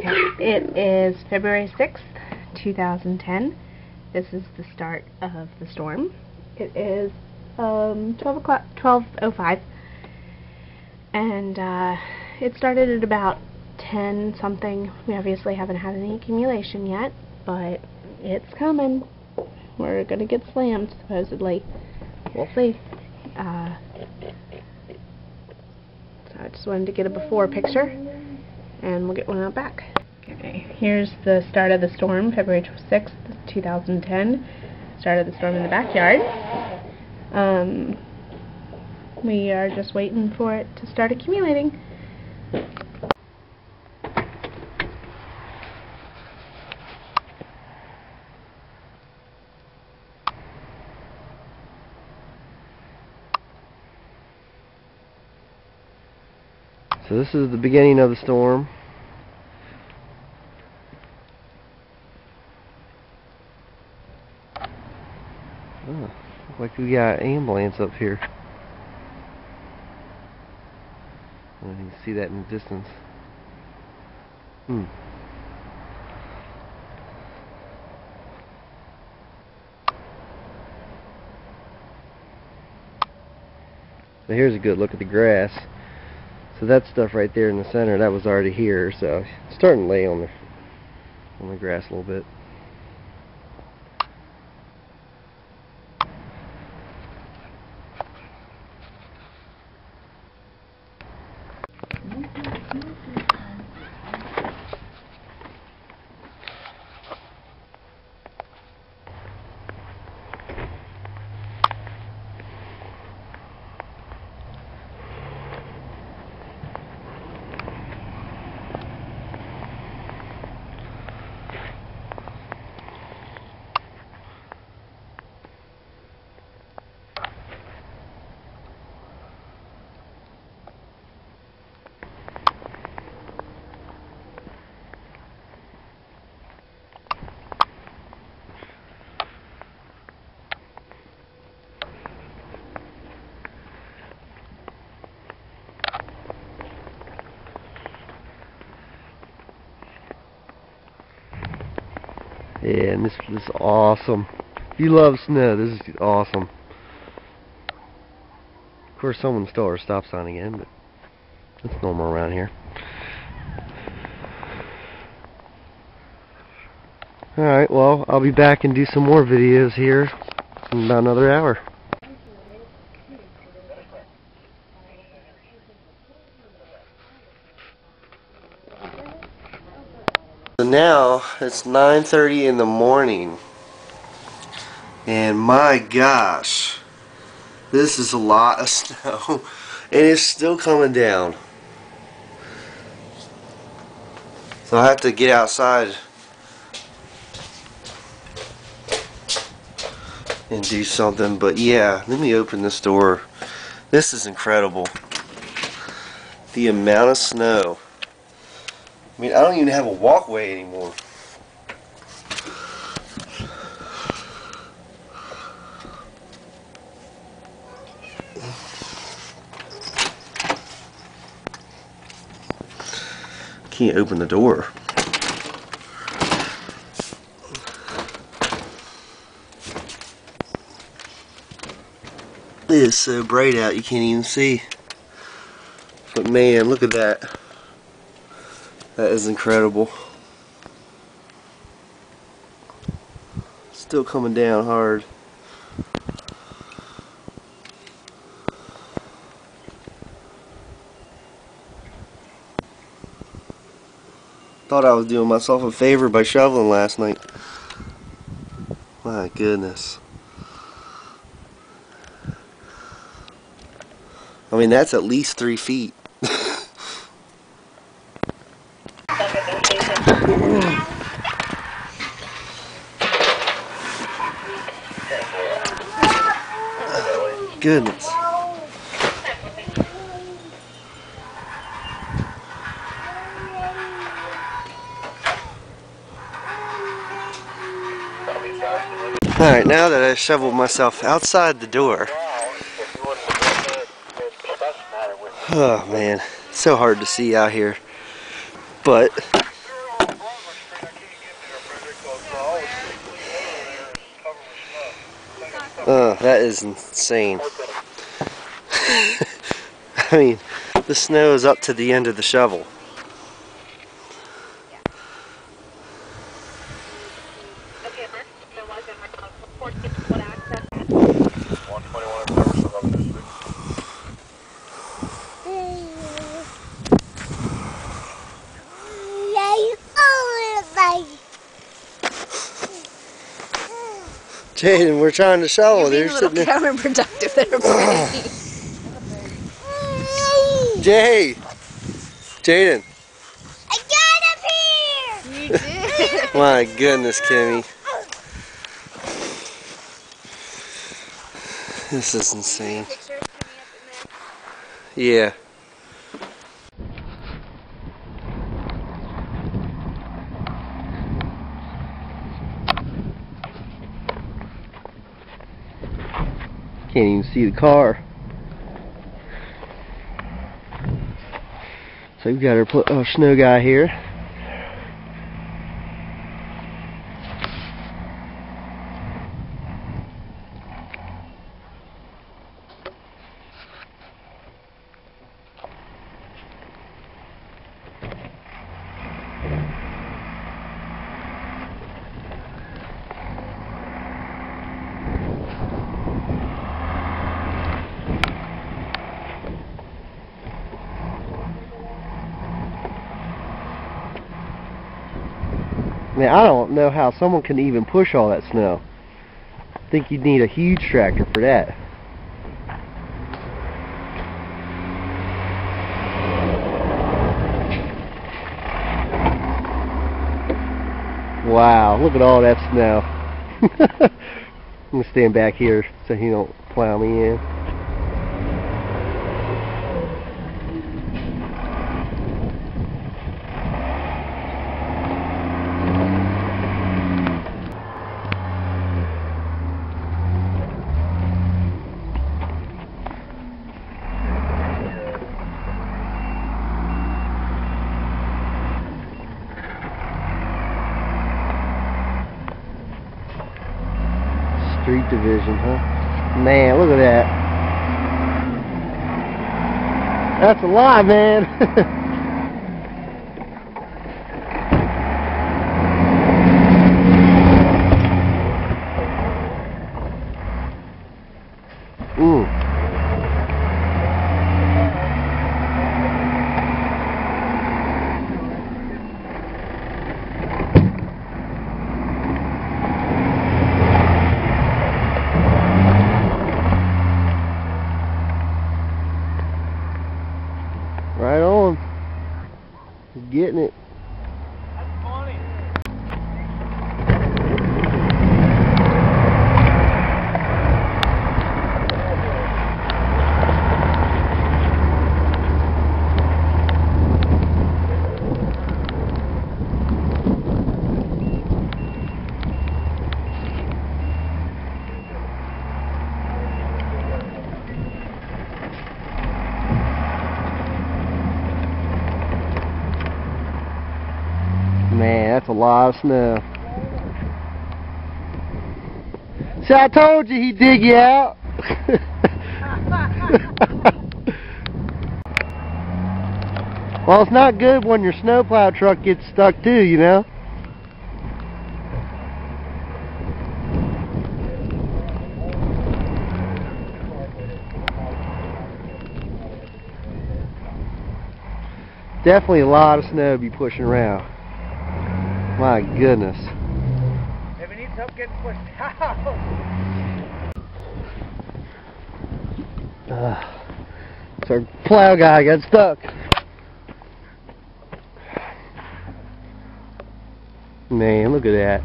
Okay, it is February 6th, 2010. This is the start of the storm. It is 12:05, and it started at about 10 something. We obviously haven't had any accumulation yet, but it's coming. We're gonna get slammed, supposedly. We'll see. So I just wanted to get a before picture, and we'll get one out back. Okay, here's the start of the storm, February 6th, 2010. Start of the storm in the backyard. We are just waiting for it to start accumulating. So this is the beginning of the storm. Oh, looks like we got an ambulance up here. Oh, you can see that in the distance. So here's a good look at the grass. So that stuff right there in the center, that was already here, so it's starting to lay on the grass a little bit. Yeah, and this is awesome. If you love snow, this is awesome. Of course, someone stole our stop sign again, but that's normal around here. Alright, well, I'll be back and do some more videos here in about another hour. So now it's 9:30 in the morning, and my gosh, this is a lot of snow, and it's still coming down. So I have to get outside and do something, but yeah, let me open this door. This is incredible. The amount of snow. I mean, I don't even have a walkway anymore. Can't open the door. It is so bright out you can't even see. But man, look at that. That is incredible. Still coming down hard. Thought I was doing myself a favor by shoveling last night. My goodness. I mean, that's at least 3 feet. Goodness. Alright, now that I shoveled myself outside the door. Oh man, it's so hard to see out here. But That is insane. I mean, the snow is up to the end of the shovel. Jaden, we're trying to shovel. You're being a little counterproductive there, buddy. Jay! Jaden! I got up here! You did. My goodness, Kimmy. This is insane. Yeah. Can't even see the car. So we've got our snow guy here. Man, I don't know how someone can even push all that snow. I think you'd need a huge tractor for that. Wow, look at all that snow. I'm going to stand back here so he don't plow me in. Street division, huh? Man, look at that. That's a lot, man. Right on. He's getting it. That's funny. Man, that's a lot of snow. See, I told you he'd dig you out. Well, it's not good when your snowplow truck gets stuck too, you know? Definitely a lot of snow to be pushing around. My goodness. If we need help getting pushed out. So our plow guy got stuck. Man, look at that.